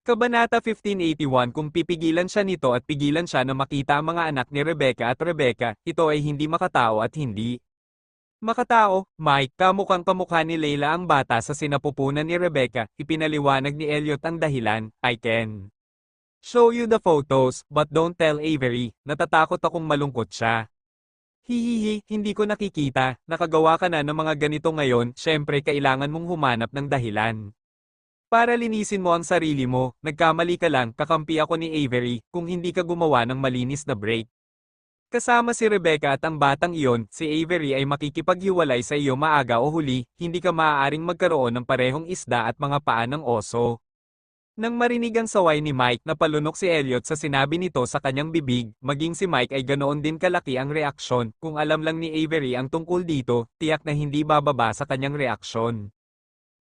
Kabanata 1581 Kung pipigilan siya nito at pigilan siya na makita ang mga anak ni Rebecca at Rebecca, ito ay hindi makatao at hindi makatao. Mike, kamukhang-kamukha ni Leila ang bata sa sinapupunan ni Rebecca, ipinaliwanag ni Elliot ang dahilan. I can show you the photos, but don't tell Avery. Natatakot akong malungkot siya. Hihihi, hindi ko nakikita, nakagawa ka na ng mga ganito ngayon, syempre kailangan mong humanap ng dahilan. Para linisin mo ang sarili mo, nagkamali ka lang, kakampi ako ni Avery, kung hindi ka gumawa ng malinis na break. Kasama si Rebecca at ang batang iyon, si Avery ay makikipaghiwalay sa iyo maaga o huli, hindi ka maaaring magkaroon ng parehong isda at mga paa ng oso. Nang marinig ang saway ni Mike, napalunok si Elliot sa sinabi nito sa kanyang bibig, maging si Mike ay ganoon din kalaki ang reaksyon, kung alam lang ni Avery ang tungkol dito, tiyak na hindi bababa sa kanyang reaksyon.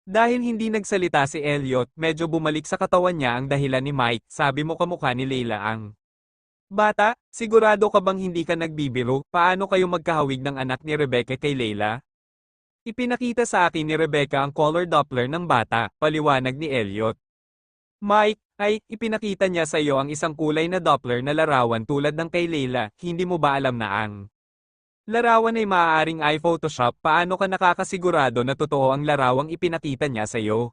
Dahil hindi nagsalita si Elliot, medyo bumalik sa katawan niya ang dahilan ni Mike, sabi mo kamukha ni Leila ang bata, sigurado ka bang hindi ka nagbibiro, paano kayo magkahawig ng anak ni Rebecca kay Leila? Ipinakita sa akin ni Rebecca ang color Doppler ng bata, paliwanag ni Elliot. Mike, ay, ipinakita niya sa iyo ang isang kulay na Doppler na larawan tulad ng kay Leila, hindi mo ba alam na ang larawan ay maaaring i-Photoshop, paano ka nakakasigurado na totoo ang larawang ipinakita niya sa iyo?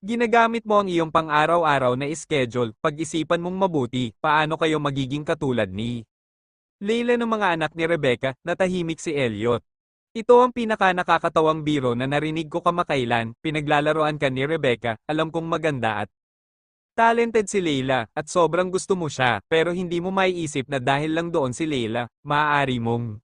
Ginagamit mo ang iyong pang-araw-araw na schedule, pag-isipan mong mabuti, paano kayo magiging katulad ni Leila ng mga anak ni Rebecca, natahimik si Elliot. Ito ang pinaka-nakakatawang biro na narinig ko kamakailan, pinaglalaroan ka ni Rebecca, alam kong maganda at talented si Leila, at sobrang gusto mo siya, pero hindi mo maiisip na dahil lang doon si Leila, maaari mong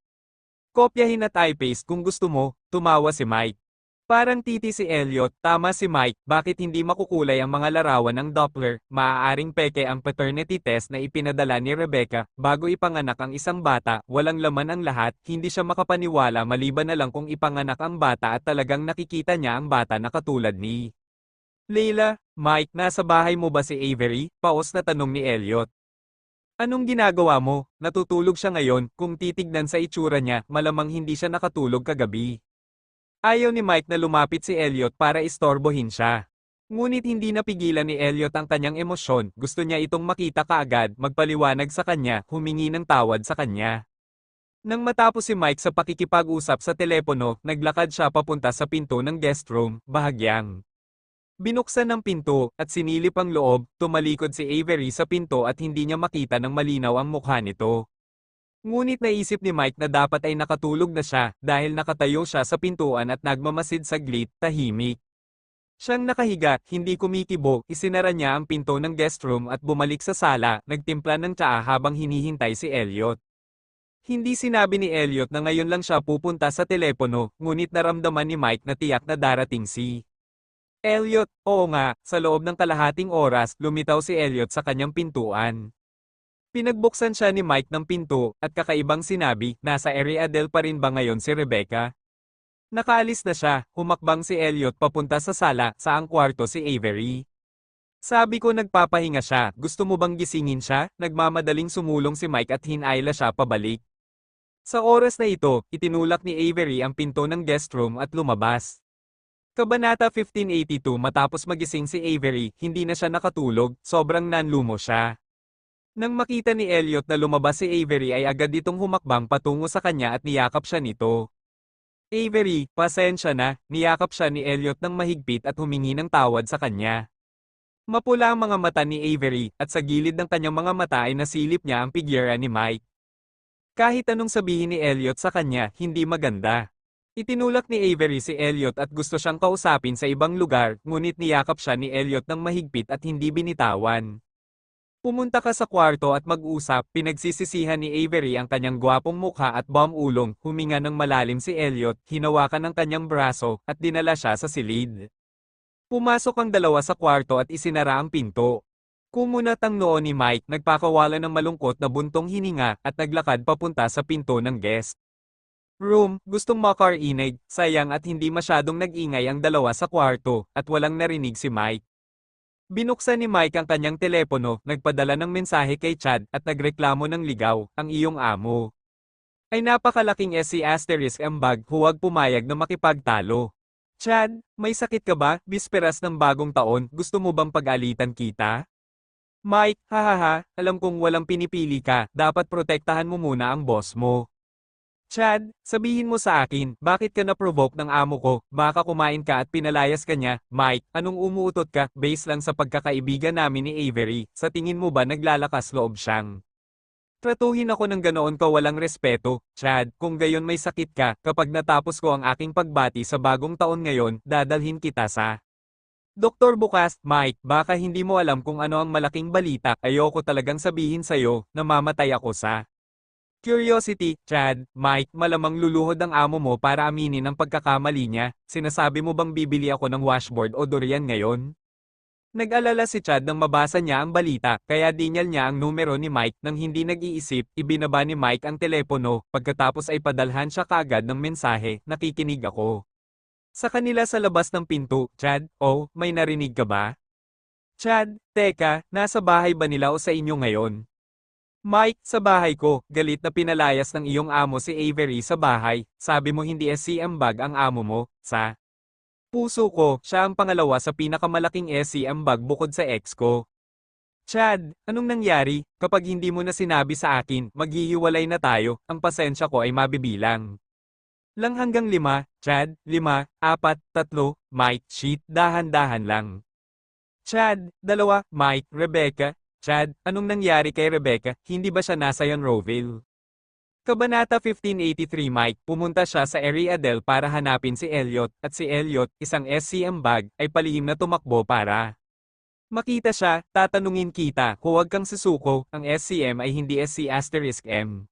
kopyahin at i-paste kung gusto mo, tumawa si Mike. Parang titi si Elliot, tama si Mike, bakit hindi makukulay ang mga larawan ng Doppler, maaaring peke ang paternity test na ipinadala ni Rebecca, bago ipanganak ang isang bata, walang laman ang lahat, hindi siya makapaniwala maliban na lang kung ipanganak ang bata at talagang nakikita niya ang bata na katulad ni Leila. Mike, nasa bahay mo ba si Avery? Paos na tanong ni Elliot. Anong ginagawa mo? Natutulog siya ngayon, kung titignan sa itsura niya, malamang hindi siya nakatulog kagabi. Ayaw ni Mike na lumapit si Elliot para istorbohin siya. Ngunit hindi napigilan ni Elliot ang kanyang emosyon, gusto niya itong makita kaagad, magpaliwanag sa kanya, humingi ng tawad sa kanya. Nang matapos si Mike sa pakikipag-usap sa telepono, naglakad siya papunta sa pinto ng guest room, bahagyang binuksan ng pinto, at sinilip ang loob, tumalikod si Avery sa pinto at hindi niya makita ng malinaw ang mukha nito. Ngunit naisip ni Mike na dapat ay nakatulog na siya, dahil nakatayo siya sa pintuan at nagmamasid saglit, tahimik. Siyang nakahiga, hindi kumikibo, isinara niya ang pinto ng guest room at bumalik sa sala, nagtimpla ng tsaa habang hinihintay si Elliot. Hindi sinabi ni Elliot na ngayon lang siya pupunta sa telepono, ngunit naramdaman ni Mike na tiyak na darating si Elliot. Oo nga, sa loob ng kalahating oras, lumitaw si Elliot sa kanyang pintuan. Pinagbuksan siya ni Mike ng pinto, at kakaibang sinabi, nasa Ariadel pa rin ba ngayon si Rebecca? Nakaalis na siya, humakbang si Elliot papunta sa sala, saang kwarto si Avery. Sabi ko nagpapahinga siya, gusto mo bang gisingin siya? Nagmamadaling sumulong si Mike at hinayla siya pabalik. Sa oras na ito, itinulak ni Avery ang pinto ng guest room at lumabas. Kabanata 1582 Matapos magising si Avery, hindi na siya nakatulog, sobrang nanlumo siya. Nang makita ni Elliot na lumabas si Avery ay agad itong humakbang patungo sa kanya at niyakap siya nito. Avery, pasensya na, niyakap siya ni Elliot ng mahigpit at humingi ng tawad sa kanya. Mapula ang mga mata ni Avery, at sa gilid ng kanyang mga mata ay nasilip niya ang pigyera ni Mike. Kahit anong sabihin ni Elliot sa kanya, hindi maganda. Itinulak ni Avery si Elliot at gusto siyang kausapin sa ibang lugar, ngunit niyakap siya ni Elliot ng mahigpit at hindi binitawan. Pumunta ka sa kwarto at mag-usap, pinagsisisihan ni Avery ang kanyang gwapong mukha at ulong, huminga ng malalim si Elliot, hinawakan ng kanyang braso, at dinala siya sa silid. Pumasok ang dalawa sa kwarto at isinara ang pinto. Kumunat ang noo ni Mike, nagpakawala ng malungkot na buntong hininga, at naglakad papunta sa pinto ng guest room. Gustong makarinig, sayang at hindi masyadong nag-ingay ang dalawa sa kwarto, at walang narinig si Mike. Binuksan ni Mike ang kanyang telepono, nagpadala ng mensahe kay Chad, at nagreklamo ng ligaw, ang iyong amo ay napakalaking SC** ambag, huwag pumayag na makipagtalo. Chad, may sakit ka ba? Bisperas ng bagong taon, gusto mo bang pag-alitan kita? Mike, hahaha, alam kong walang pinipili ka, dapat protektahan mo muna ang boss mo. Chad, sabihin mo sa akin, bakit ka na-provoke ng amo ko, baka kumain ka at pinalayas ka niya, Mike, anong umuutot ka, base lang sa pagkakaibigan namin ni Avery, sa tingin mo ba naglalakas loob siyang? Tratuhin ako ng ganoon ka walang respeto, Chad, kung gayon may sakit ka, kapag natapos ko ang aking pagbati sa bagong taon ngayon, dadalhin kita sa Doktor bukas, Mike, baka hindi mo alam kung ano ang malaking balita, ayoko talagang sabihin sa'yo, namamatay ako sa Curiosity, Chad, Mike, malamang luluhod ang amo mo para aminin ang pagkakamali niya. Sinasabi mo bang bibili ako ng washboard o durian ngayon? Nag-alala si Chad nang mabasa niya ang balita, kaya dinyal niya ang numero ni Mike nang hindi nag-iisip, ibinaba ni Mike ang telepono, pagkatapos ay padalhan siya kaagad ng mensahe, nakikinig ako. Sa kanila sa labas ng pinto, Chad, oh, may narinig ka ba? Chad, teka, nasa bahay ba nila o sa inyo ngayon? Mike, sa bahay ko, galit na pinalayas ng iyong amo si Avery sa bahay, sabi mo hindi SCM bag ang amo mo, sa puso ko, siya ang pangalawa sa pinakamalaking SCM bag bukod sa ex ko. Chad, anong nangyari? Kapag hindi mo na sinabi sa akin, maghihiwalay na tayo, ang pasensya ko ay mabibilang. Lang hanggang 5, Chad, 5, 4, 3, Mike, shit, dahan-dahan lang. Chad, 2, Mike, Rebecca. Chad, anong nangyari kay Rebecca, hindi ba siya nasa Roville? Kabanata 1583 Mike, pumunta siya sa Ariadel para hanapin si Elliot, at si Elliot, isang SCM bag, ay palihim na tumakbo para makita siya, tatanungin kita, huwag kang susuko, ang SCM ay hindi SC asterisk M.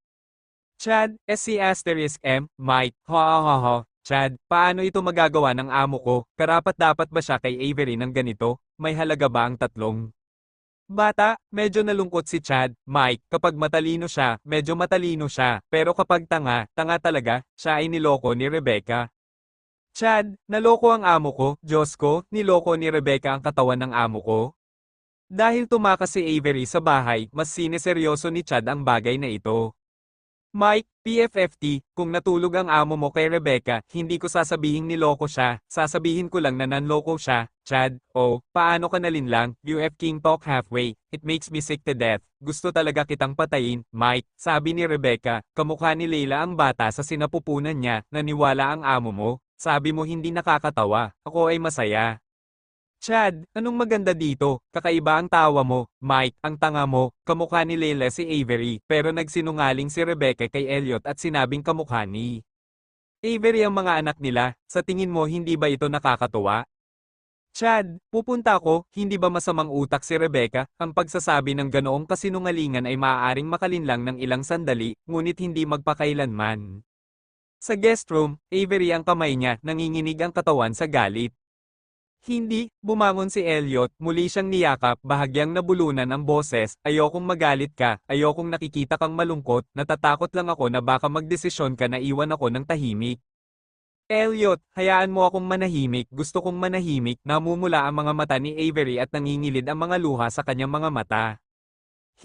Chad, SC asterisk M, Mike, ho ho ho ho, Chad, paano ito magagawa ng amo ko, karapat dapat ba siya kay Avery ng ganito, may halaga ba ang tatlong? Bata, medyo nalungkot si Chad, Mike, kapag matalino siya, medyo matalino siya, pero kapag tanga, tanga talaga, siya ay niloko ni Rebecca. Chad, naloko ang amo ko, Diyos ko, niloko ni Rebecca ang katawan ng amo ko. Dahil tumakas si Avery sa bahay, mas sineseryoso ni Chad ang bagay na ito. Mike, PFFT, kung natulog ang amo mo kay Rebecca, hindi ko sasabihing niloko siya, sasabihin ko lang na nanloko siya, Chad, oh, paano ka nalinlang, UF King talk halfway, it makes me sick to death, gusto talaga kitang patayin, Mike, sabi ni Rebecca, kamukha ni Leila ang bata sa sinapupunan niya, naniwala ang amo mo, sabi mo hindi nakakatawa, ako ay masaya. Chad, anong maganda dito? Kakaiba ang tawa mo, Mike, ang tanga mo, kamukha ni Leila si Avery, pero nagsinungaling si Rebecca kay Elliot at sinabing kamukha ni Avery ang mga anak nila, sa tingin mo hindi ba ito nakakatuwa? Chad, pupunta ako, hindi ba masamang utak si Rebecca? Ang pagsasabi ng ganoong kasinungalingan ay maaaring makalinlang ng ilang sandali, ngunit hindi magpakailanman. Sa guest room, Avery ang kamay niya, nanginginig ang katawan sa galit. Hindi, bumangon si Elliot, muli siyang niyakap, bahagyang nabulunan ang boses, ayokong magalit ka, ayokong nakikita kang malungkot, natatakot lang ako na baka magdesisyon ka na iwan ako ng tahimik. Elliot, hayaan mo akong manahimik, gusto kong manahimik, namumula ang mga mata ni Avery at nangingilid ang mga luha sa kanyang mga mata.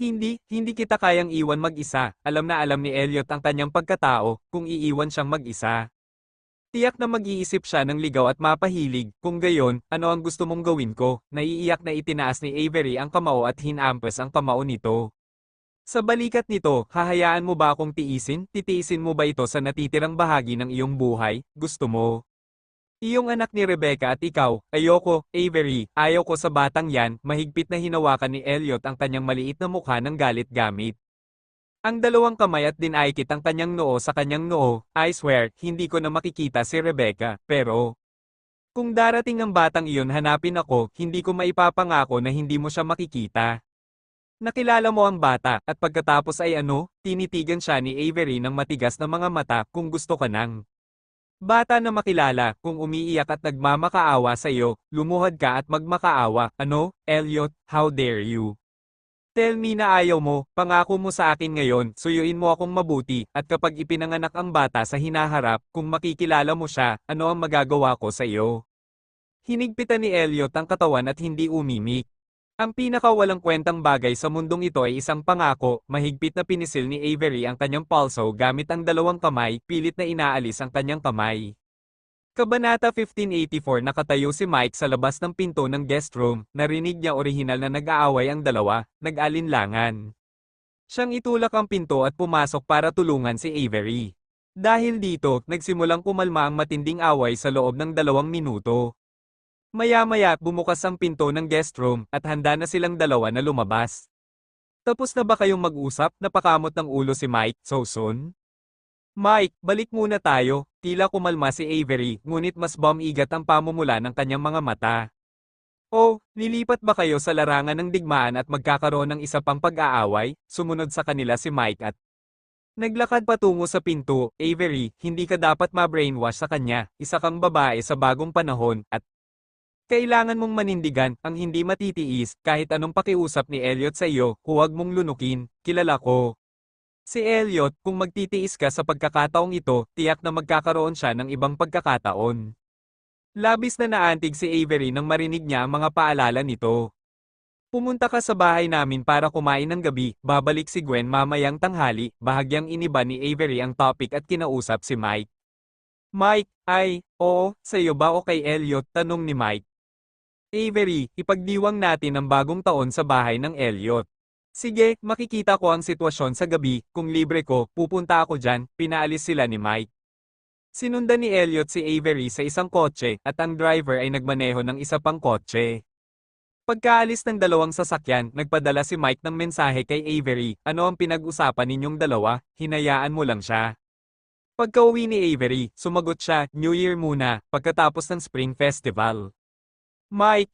Hindi kita kayang iwan mag-isa, alam na alam ni Elliot ang kanyang pagkatao, kung iiwan siyang mag-isa. Tiyak na mag-iisip siya ng ligaw at mapahilig, kung gayon, ano ang gusto mong gawin ko? Naiiyak na itinaas ni Avery ang kamao at hinampas ang kamao nito. Sa balikat nito, hahayaan mo ba akong tiisin? Titiisin mo ba ito sa natitirang bahagi ng iyong buhay? Gusto mo? Iyong anak ni Rebecca at ikaw, ayoko, Avery, ayaw ko sa batang yan, mahigpit na hinawakan ni Elliot ang kanyang maliit na mukha ng galit gamit. Ang dalawang kamay at dinaikit ang kanyang noo sa kanyang noo, I swear, hindi ko na makikita si Rebecca, pero kung darating ang batang iyon hanapin ako, hindi ko maipapangako na hindi mo siya makikita. Nakilala mo ang bata, at pagkatapos ay ano, tinitigan siya ni Avery ng matigas na mga mata kung gusto ka ng bata na makilala, kung umiiyak at nagmamakaawa sa iyo, lumuhad ka at magmakaawa, ano, Elliot, how dare you? Tell me na ayaw mo, pangako mo sa akin ngayon, suyuin mo akong mabuti, at kapag ipinanganak ang bata sa hinaharap, kung makikilala mo siya, ano ang magagawa ko sa iyo? Hinigpitan ni Elliot ang katawan at hindi umimik. Ang pinakawalang kwentang bagay sa mundong ito ay isang pangako, mahigpit na pinisil ni Avery ang kanyang pulso gamit ang dalawang kamay, pilit na inaalis ang kanyang kamay. Kabanata 1584. Nakatayo si Mike sa labas ng pinto ng guest room, narinig niya orihinal na nag-aaway ang dalawa, nag-alinlangan. Siyang itulak ang pinto at pumasok para tulungan si Avery. Dahil dito, nagsimulang kumalma ang matinding away sa loob ng 2 minuto. Maya-maya, bumukas ang pinto ng guest room, at handa na silang dalawa na lumabas. Tapos na ba kayong mag-usap? Napakamot ng ulo si Mike, so soon? Mike, balik muna tayo. Tila kumalma si Avery, ngunit mas bumigat ang pamumula ng kanyang mga mata. Oh, lilipat ba kayo sa larangan ng digmaan at magkakaroon ng isa pang pag-aaway? Sumunod sa kanila si Mike at naglakad patungo sa pinto. Avery, hindi ka dapat ma-brainwash sa kanya. Isa kang babae sa bagong panahon, at kailangan mong manindigan, ang hindi matitiis, kahit anong pakiusap ni Elliot sa iyo, huwag mong lunukin, kilala ko. Si Elliot, kung magtitiis ka sa pagkakataong ito, tiyak na magkakaroon siya ng ibang pagkakataon. Labis na naantig si Avery nang marinig niya ang mga paalala nito. Pumunta ka sa bahay namin para kumain ng gabi, babalik si Gwen mamayang tanghali, bahagyang iniba ni Avery ang topic at kinausap si Mike. Mike, oo, sa iyo ba o kay Elliot? Tanong ni Mike. Avery, ipagdiwang natin ang bagong taon sa bahay ng Elliot. Sige, makikita ko ang sitwasyon sa gabi, kung libre ko, pupunta ako dyan, pinaalis sila ni Mike. Sinundan ni Elliot si Avery sa isang kotse, at ang driver ay nagmaneho ng isa pang kotse. Pagkaalis ng dalawang sasakyan, nagpadala si Mike ng mensahe kay Avery, ano ang pinag-usapan ninyong dalawa, hinayaan mo lang siya. Pagka-uwi ni Avery, sumagot siya, New Year muna, pagkatapos ng Spring Festival. Mike,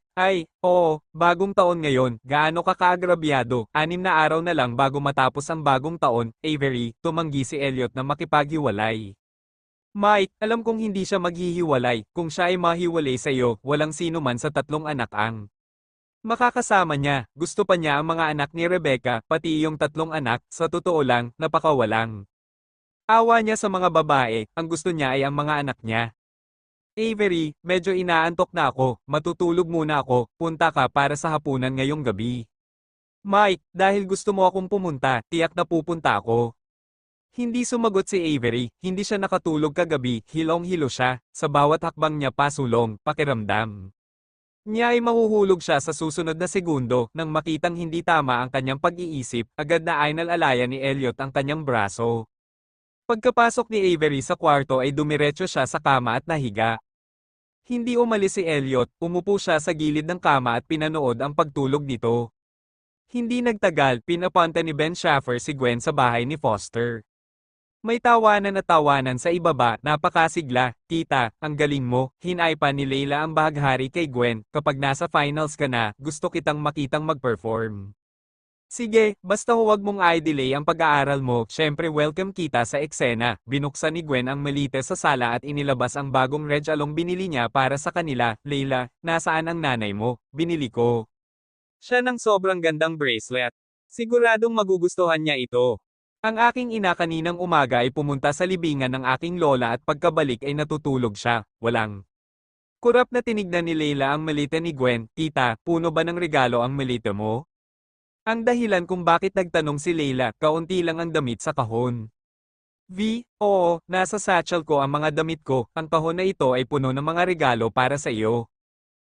oo, bagong taon ngayon, gaano ka kaagrabyado, 6 na araw na lang bago matapos ang bagong taon, Avery, tumanggi si Elliot na makipaghiwalay. Mike, alam kong hindi siya maghihiwalay, kung siya ay mahiwalay sa iyo, walang sino man sa 3 anak ang makakasama niya, gusto pa niya ang mga anak ni Rebecca, pati yung 3 anak, sa totoo lang, napakawalang awa niya sa mga babae, ang gusto niya ay ang mga anak niya. Avery, medyo inaantok na ako, matutulog muna ako, punta ka para sa hapunan ngayong gabi. Mike, dahil gusto mo akong pumunta, tiyak na pupunta ako. Hindi sumagot si Avery, hindi siya nakatulog kagabi, hilong-hilo siya, sa bawat hakbang niya pasulong, pakiramdam. Niya ay mahuhulog siya sa susunod na segundo, nang makitang hindi tama ang kanyang pag-iisip, agad na ay nalalaya ni Elliot ang kanyang braso. Pagkapasok ni Avery sa kwarto ay dumiretso siya sa kama at nahiga. Hindi umalis si Elliot, umupo siya sa gilid ng kama at pinanood ang pagtulog nito. Hindi nagtagal, pinapunta ni Ben Schaffer si Gwen sa bahay ni Foster. May tawanan na tawanan sa ibaba, napakasigla, tita, ang galing mo, hinay pa ni Leila ang bahaghari kay Gwen, kapag nasa finals ka na, gusto kitang makitang mag-perform. Sige, basta huwag mong i-delay ang pag-aaral mo, syempre welcome kita sa eksena. Binuksan ni Gwen ang malite sa sala at inilabas ang bagong red along binili niya para sa kanila. Leila, nasaan ang nanay mo? Binili ko siya ng sobrang gandang bracelet. Siguradong magugustuhan niya ito. Ang aking ina kaninang umaga ay pumunta sa libingan ng aking lola at pagkabalik ay natutulog siya, walang kurap na tinignan ni Leila ang malite ni Gwen. Tita, puno ba ng regalo ang malite mo? Ang dahilan kung bakit nagtanong si Leila, kaunti lang ang damit sa kahon. Oo, nasa satchel ko ang mga damit ko, ang kahon na ito ay puno ng mga regalo para sa iyo.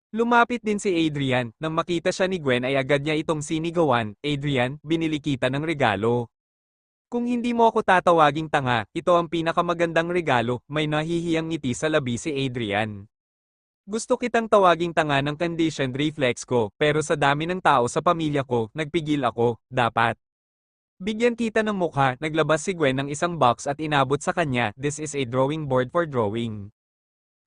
Lumapit din si Adrian, nang makita siya ni Gwen ay agad niya itong sinigawan. Adrian, binili kita ng regalo. Kung hindi mo ako tatawaging tanga, ito ang pinakamagandang regalo, may nahihiyang ngiti sa labi si Adrian. Gusto kitang tawaging tanga ng conditioned reflex ko, pero sa dami ng tao sa pamilya ko, nagpigil ako, dapat. Bigyan kita ng mukha, naglabas si Gwen ng isang box at inabot sa kanya, this is a drawing board for drawing.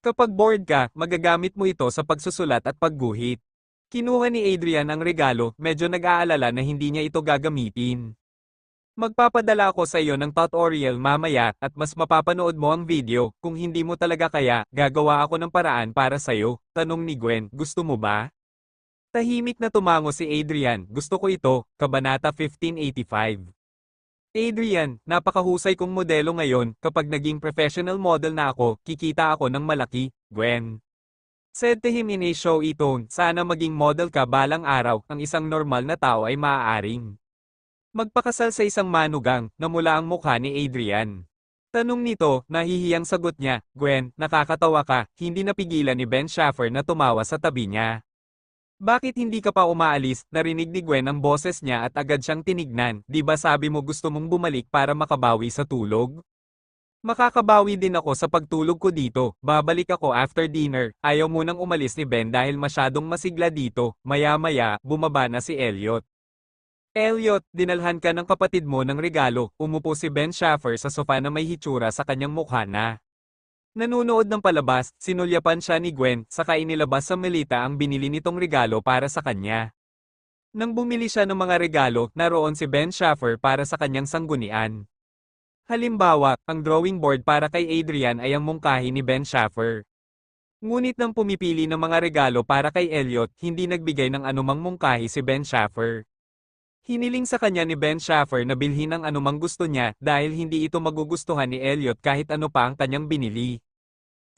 Kapag bored ka, magagamit mo ito sa pagsusulat at pagguhit. Kinuha ni Adrian ang regalo, medyo nag-aalala na hindi niya ito gagamitin. Magpapadala ako sa iyo ng tutorial mamaya, at mas mapapanood mo ang video, kung hindi mo talaga kaya, gagawa ako ng paraan para sa iyo. Tanong ni Gwen, gusto mo ba? Tahimik na tumango si Adrian, gusto ko ito, Kabanata 1585. Adrian, napakahusay kong modelo ngayon, kapag naging professional model na ako, kikita ako ng malaki, Gwen. Said to him in a showy tone, sana maging model ka balang araw, ang isang normal na tao ay maaaring magpakasal sa isang manugang, namula ang mukha ni Adrian. Tanong nito, nahihiyang sagot niya, Gwen, nakakatawa ka, hindi napigilan ni Ben Schaffer na tumawa sa tabi niya. Bakit hindi ka pa umaalis? Narinig ni Gwen ang boses niya at agad siyang tinignan. Di ba sabi mo gusto mong bumalik para makabawi sa tulog? Makakabawi din ako sa pagtulog ko dito. Babalik ako after dinner. Ayaw munang umalis ni Ben dahil masyadong masigla dito. Maya-maya, bumaba na si Elliot. Elliot, dinalhan ka ng kapatid mo ng regalo. Umupo si Ben Schaffer sa sofa na may hitsura sa kanyang mukha na. Nanunood ng palabas, sinulyapan siya ni Gwen, saka inilabas sa Melita ang binili nitong regalo para sa kanya. Nang bumili siya ng mga regalo, naroon si Ben Schaffer para sa kanyang sanggunian. Halimbawa, ang drawing board para kay Adrian ay ang mungkahi ni Ben Schaffer. Ngunit nang pumipili ng mga regalo para kay Elliot, hindi nagbigay ng anumang mungkahi si Ben Schaffer. Hiniling sa kanya ni Ben Schaffer na bilhin ang anumang gusto niya dahil hindi ito magugustuhan ni Elliot kahit ano pa ang kanyang binili.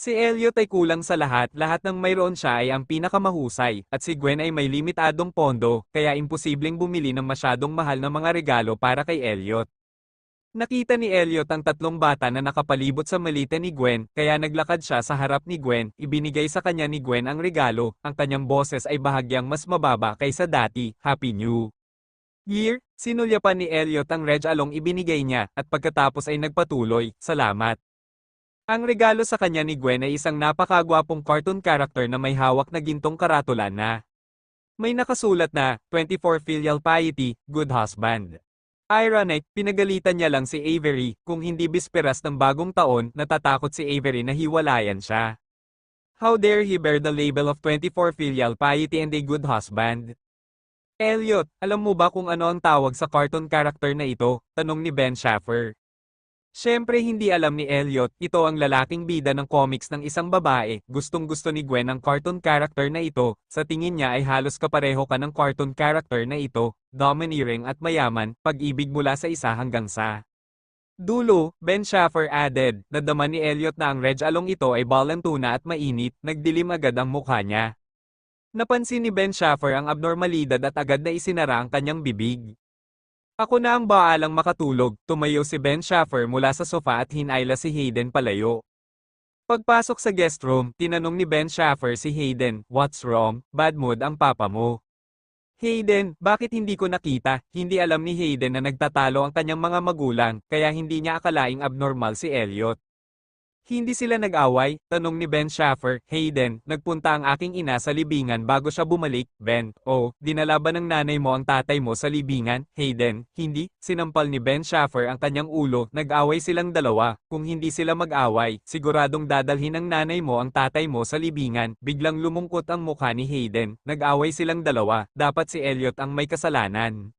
Si Elliot ay kulang sa lahat ng mayroon siya ay ang pinakamahusay, at si Gwen ay may limitadong pondo, kaya imposibleng bumili ng masyadong mahal na mga regalo para kay Elliot. Nakita ni Elliot ang tatlong bata na nakapalibot sa malita ni Gwen, kaya naglakad siya sa harap ni Gwen, ibinigay sa kanya ni Gwen ang regalo, ang kanyang boses ay bahagyang mas mababa kaysa dati, Happy New Year, sinulyapan ni Elliot ang regalong ibinigay niya, at pagkatapos ay nagpatuloy, salamat. Ang regalo sa kanya ni Gwen ay isang napakagwapong cartoon character na may hawak na gintong karatula na may nakasulat na 24 Filial Piety, Good Husband. Ironic, pinagalitan niya lang si Avery, kung hindi bisperas ng bagong taon, natatakot si Avery na hiwalayan siya. How dare he bear the label of 24 Filial Piety and a Good Husband? Elliot, alam mo ba kung ano ang tawag sa cartoon character na ito? Tanong ni Ben Schaffer. Siyempre hindi alam ni Elliot, ito ang lalaking bida ng comics ng isang babae, gustong-gusto ni Gwen ang cartoon character na ito, sa tingin niya ay halos kapareho ka ng cartoon character na ito, domineering at mayaman, pag-ibig mula sa isa hanggang sa dulo. Ben Schaffer added, nadama ni Elliot na ang regalong ito ay balang tuna at mainit, nagdilim agad ang mukha niya. Napansin ni Ben Schaffer ang abnormalidad at agad na isinara ang kanyang bibig. Ako na ang baalang makatulog, tumayo si Ben Schaffer mula sa sofa at hinayla si Hayden palayo. Pagpasok sa guest room, tinanong ni Ben Schaffer si Hayden, what's wrong, bad mood ang papa mo? Hayden, bakit hindi ko nakita? Hindi alam ni Hayden na nagtatalo ang kanyang mga magulang, kaya hindi niya akalaing abnormal si Elliot. Hindi sila nag-away? Tanong ni Ben Schaffer. Hayden, nagpunta ang aking ina sa libingan bago siya bumalik. Ben, oh, dinala ba ng nanay mo ang tatay mo sa libingan? Hayden, hindi. Sinampal ni Ben Schaffer ang kanyang ulo. Nag-away silang dalawa. Kung hindi sila mag-away, siguradong dadalhin ng nanay mo ang tatay mo sa libingan. Biglang lumungkot ang mukha ni Hayden. Nag-away silang dalawa. Dapat si Elliot ang may kasalanan.